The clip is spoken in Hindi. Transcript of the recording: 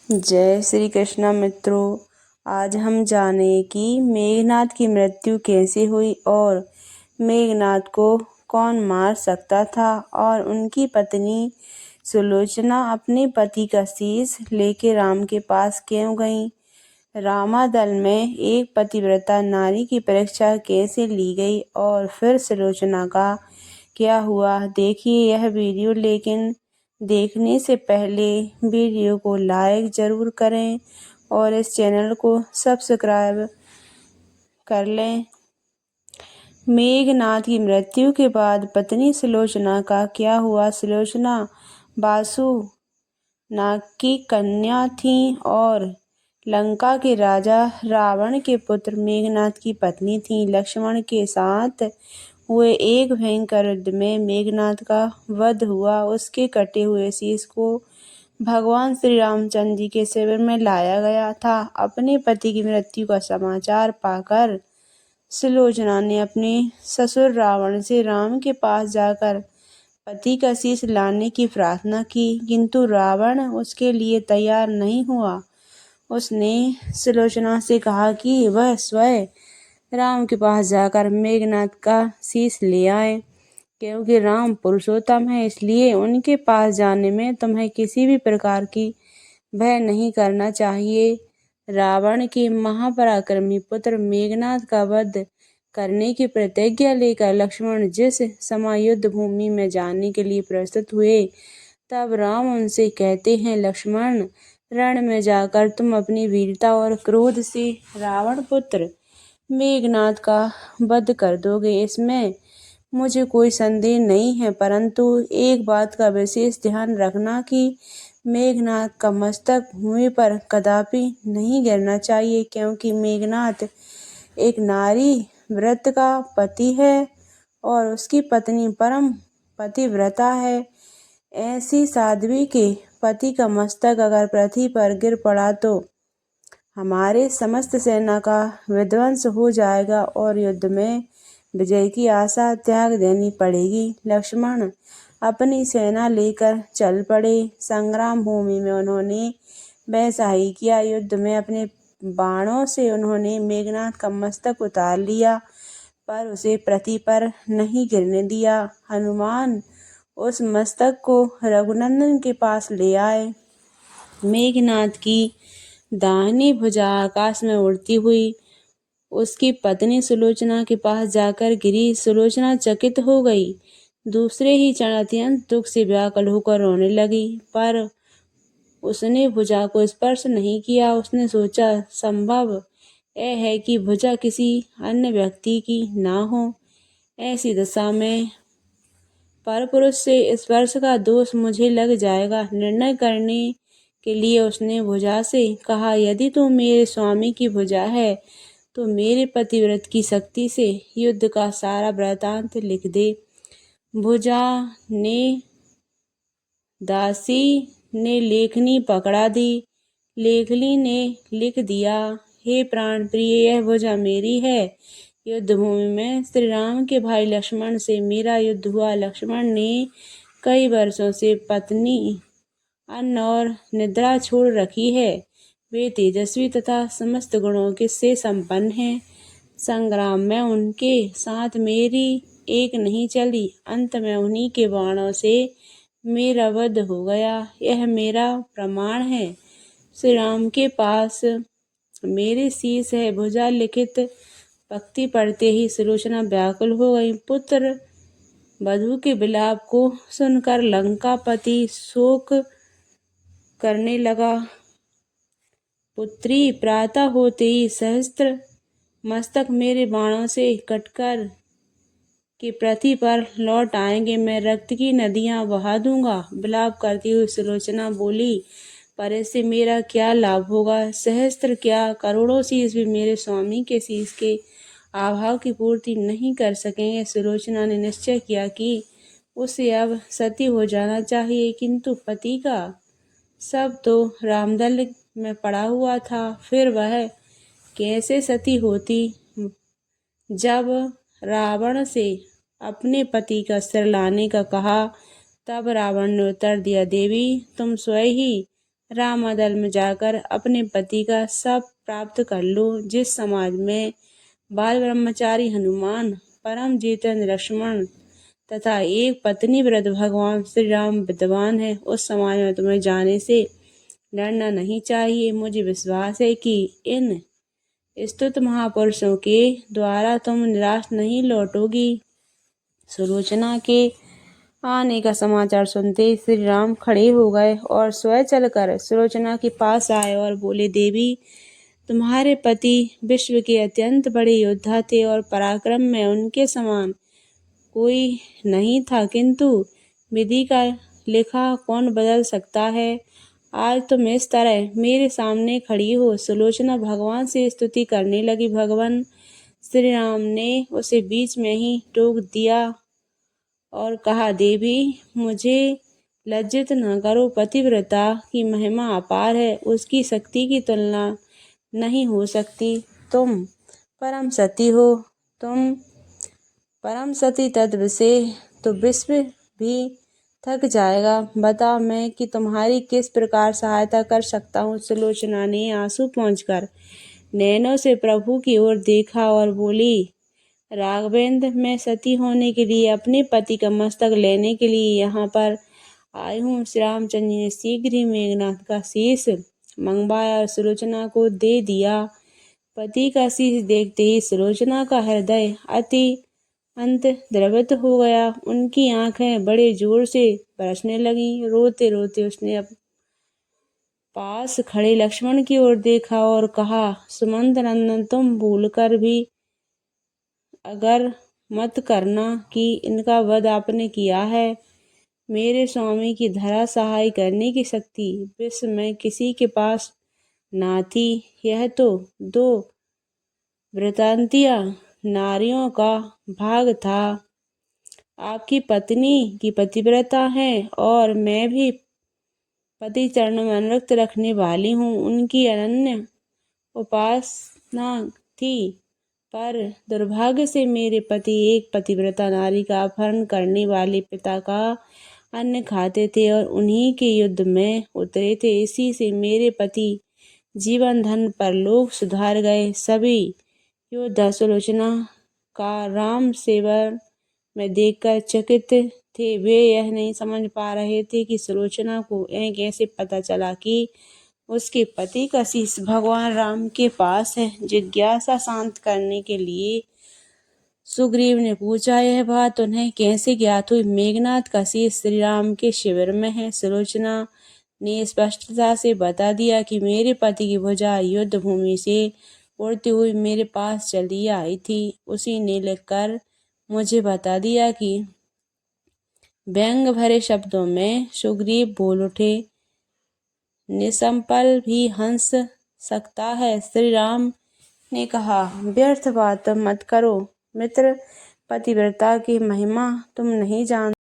जय श्री कृष्ण मित्रों। आज हम जाने कि मेघनाद की मृत्यु कैसे हुई और मेघनाद को कौन मार सकता था और उनकी पत्नी सुलोचना अपने पति का शीश लेके राम के पास क्यों गई। रामादल में एक पतिव्रता नारी की परीक्षा कैसे ली गई और फिर सुलोचना का क्या हुआ, देखिए यह वीडियो। लेकिन देखने से पहले वीडियो को लाइक ज़रूर करें और इस चैनल को सब्सक्राइब कर लें। मेघनाद की मृत्यु के बाद पत्नी सुलोचना का क्या हुआ। सुलोचना वासु नाग की कन्या थी और लंका के राजा रावण के पुत्र मेघनाद की पत्नी थी। लक्ष्मण के साथ हुए एक भयंकर युद्ध में मेघनाद का वध हुआ। उसके कटे हुए शीश को भगवान श्री रामचंद्र जी के शिविर में लाया गया था। अपने पति की मृत्यु का समाचार पाकर सुलोचना ने अपने ससुर रावण से राम के पास जाकर पति का शीश लाने की प्रार्थना की, किंतु रावण उसके लिए तैयार नहीं हुआ। उसने सुलोचना से कहा कि वह स्वयं राम के पास जाकर मेघनाद का शीश ले आए, क्योंकि राम पुरुषोत्तम है, इसलिए उनके पास जाने में तुम्हें किसी भी प्रकार की भय नहीं करना चाहिए। रावण के महापराक्रमी पुत्र मेघनाद का वध करने की प्रतिज्ञा लेकर लक्ष्मण जिस समय युद्ध भूमि में जाने के लिए प्रस्तुत हुए, तब राम उनसे कहते हैं, लक्ष्मण, रण में जाकर तुम अपनी वीरता और क्रोध से रावण पुत्र मेघनाद का वध कर दोगे, इसमें मुझे कोई संदेह नहीं है। परंतु एक बात का विशेष ध्यान रखना कि मेघनाद का मस्तक भूमि पर कदापि नहीं गिरना चाहिए, क्योंकि मेघनाद एक नारी व्रत का पति है और उसकी पत्नी परम पतिव्रता है। ऐसी साध्वी के पति का मस्तक अगर पृथ्वी पर गिर पड़ा तो हमारे समस्त सेना का विध्वंस हो जाएगा और युद्ध में विजय की आशा त्याग देनी पड़ेगी। लक्ष्मण अपनी सेना लेकर चल पड़े। संग्राम भूमि में उन्होंने वैसा ही किया। युद्ध में अपने बाणों से उन्होंने मेघनाद का मस्तक उतार लिया, पर उसे पृथ्वी पर नहीं गिरने दिया। हनुमान उस मस्तक को रघुनंदन के पास ले आए। मेघनाद की दाहिनी भुजा आकाश में उड़ती हुई उसकी पत्नी सुलोचना के पास जाकर गिरी। सुलोचना चकित हो गई। दूसरे ही क्षण अत्यंत दुख से व्याकुल होकर रोने लगी, पर उसने भुजा को स्पर्श नहीं किया। उसने सोचा, संभव यह है कि भुजा किसी अन्य व्यक्ति की ना हो। ऐसी दशा में परपुरुष से स्पर्श का दोष मुझे लग जाएगा। निर्णय करने के लिए उसने भुजा से कहा, यदि तू मेरे स्वामी की भुजा है तो मेरे पतिव्रत की शक्ति से युद्ध का सारा वृत्तांत लिख दे। भुजा ने दासी ने लेखनी पकड़ा दी। लेखनी ने लिख दिया, हे प्राण प्रिय, यह भुजा मेरी है। युद्ध भूमि में श्री राम के भाई लक्ष्मण से मेरा युद्ध हुआ। लक्ष्मण ने कई वर्षों से पत्नी, अन्न और निद्रा छोड़ रखी है। वे तेजस्वी तथा समस्त गुणों के से संपन्न हैं। संग्राम में उनके साथ मेरी एक नहीं चली। अंत में उन्हीं के बाणों से मेरा वध हो गया। यह मेरा प्रमाण है। श्री राम के पास मेरे शीश है। भुजा लिखित पंक्ति पढ़ते ही सुलोचना व्याकुल हो गई। पुत्र वधू के विलाप को सुनकर लंकापति शोक करने लगा। पुत्री, प्रातः होते ही सहस्त्र मस्तक मेरे बाणों से कटकर के पृथ्वी पर लौट आएंगे। मैं रक्त की नदियां बहा दूंगा। विलाप करती हुई सुलोचना बोली, पर इससे मेरा क्या लाभ होगा। सहस्त्र क्या, करोड़ों शीश भी मेरे स्वामी के शीश के अभाव की पूर्ति नहीं कर सकेंगे। सुलोचना ने निश्चय किया कि उसे अब सती हो जाना चाहिए, किंतु पति का सब तो रामदल में पड़ा हुआ था, फिर वह कैसे सती होती। जब रावण से अपने पति का सिर लाने का कहा, तब रावण ने उत्तर दिया, देवी तुम स्वयं ही रामादल में जाकर अपने पति का सब प्राप्त कर लो। जिस समाज में बाल ब्रह्मचारी हनुमान, परम जितेंद्र लक्ष्मण तथा एक पत्नी व्रत भगवान श्री राम विद्वान है, उस समाज में तुम्हें जाने से डरना नहीं चाहिए। मुझे विश्वास है कि इन स्तुत महापुरुषों के द्वारा तुम निराश नहीं लौटोगी। सुलोचना के आने का समाचार सुनते श्री राम खड़े हो गए और स्वयं चलकर सुलोचना के पास आए और बोले, देवी, तुम्हारे पति विश्व के अत्यंत बड़े योद्धा थे और पराक्रम में उनके समान कोई नहीं था, किंतु विधि का लिखा कौन बदल सकता है। आज तुम इस तरह मेरे सामने खड़ी हो। सुलोचना भगवान से स्तुति करने लगी। भगवान श्री राम ने उसे बीच में ही टोक दिया और कहा, देवी, मुझे लज्जित न करो। पतिव्रता की महिमा अपार है, उसकी शक्ति की तुलना नहीं हो सकती। तुम परम सती हो, तुम परम सती तत्व से तो विश्व भी थक जाएगा। बताओ मैं कि तुम्हारी किस प्रकार सहायता कर सकता हूँ। सुलोचना ने आंसू पोंछकर नैनों से प्रभु की ओर देखा और बोली, राघवेंद्र, मैं सती होने के लिए अपने पति का मस्तक लेने के लिए यहाँ पर आई हूँ। श्री रामचंद्र जी ने शीघ्र ही मेघनाथ का शीश मंगवाया और सुलोचना को दे दिया। पति का शीश देखते ही सुलोचना का हृदय अति अंत द्रवित हो गया। उनकी आंखें बड़े जोर से बरसने लगीं। रोते रोते उसने पास खड़े लक्ष्मण की ओर देखा और कहा, सुमंत नंदन, तुम भूलकर भी अगर मत करना कि इनका वध आपने किया है। मेरे स्वामी की धरा सहाय करने की शक्ति विश्व में किसी के पास ना थी। यह तो दो वृतांतिया नारियों का भाग था। आपकी पत्नी की पतिव्रता है और मैं भी पति चरणों में अनुरक्त रखने वाली हूँ। उनकी अनन्य उपासना थी, पर दुर्भाग्य से मेरे पति एक पतिव्रता नारी का अपहरण करने वाले पिता का अन्न खाते थे और उन्हीं के युद्ध में उतरे थे। इसी से मेरे पति जीवन धन पर लोग सुधार गए। सभी योद्धा सुलोचना का राम सेवन में देखकर चकित थे। वे यह नहीं समझ पा रहे थे कि सुलोचना को यह कैसे पता चला कि उसके पति का शीश भगवान राम के पास है। जिज्ञासा शांत करने के लिए सुग्रीव ने पूछा, यह बात उन्हें कैसे ज्ञात हुई? मेघनाथ का शीश श्री राम के शिविर में है। सुलोचना ने स्पष्टता से बता दिया कि मेरे पति की भुजा युद्ध भूमि से उड़ती हुई मेरे पास चली आई थी। उसी ने लिखकर मुझे बता दिया कि व्यंग भरे शब्दों में सुग्रीव बोल उठे, निसंपल भी हंस सकता है। श्री राम ने कहा, व्यर्थ बात मत करो मित्र, पतिव्रता की महिमा तुम नहीं जानते।